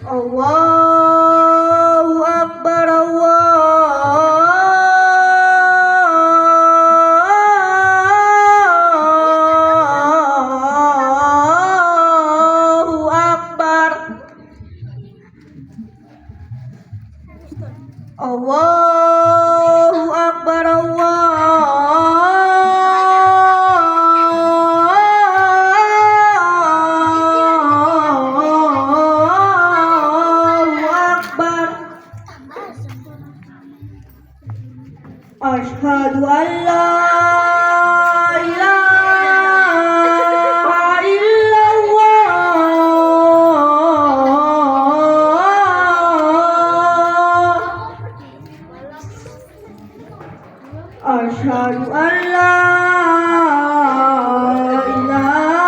Allahu Akbar, Allahu Akbar, Allahu Akbar, Asyhadu an la ilaha illallah. Asyhadu an la ilaha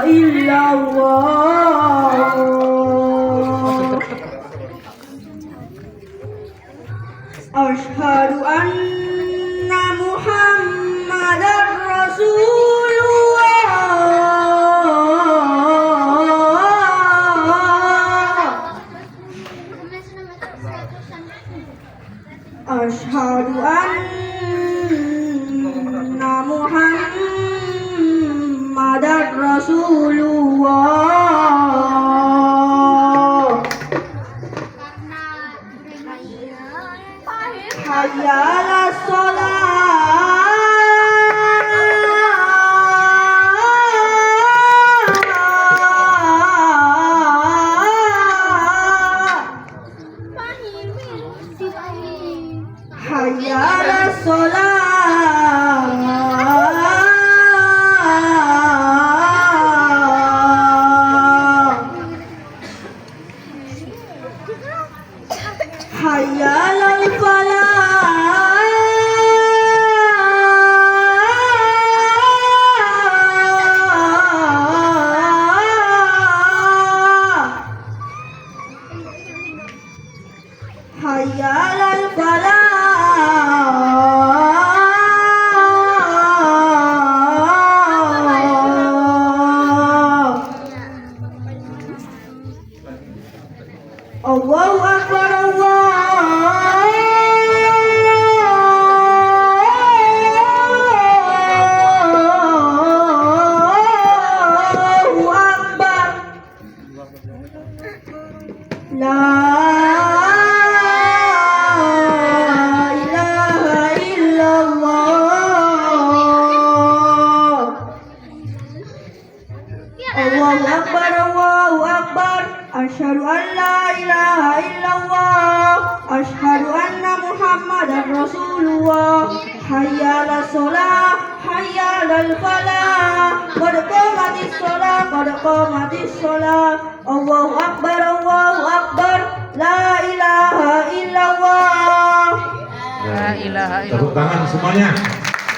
illallah. Asyhadu anna Muhammadar Rasulullah. Asyhadu anna Muhammadar Rasulullah. Hayya 'alas shalah. Hayya 'alas shalah. Hayya 'alal falah. Hayya 'alal falah. Allahu Akbar, Allahu Akbar. La ilaha illallah. Allahu Akbar, Allahu Akbar. Asyhadu an la ilaha illallah. Asyhadu anna Muhammadar Rasulullah. Hayya 'alas shalah, hayya 'alal falah. Qad qamatis shalah, qad qamatis shalah. Allahu Akbar, Allahu Akbar. La ilaha illallah. La ilaha illallah. Tepuk tangan semuanya.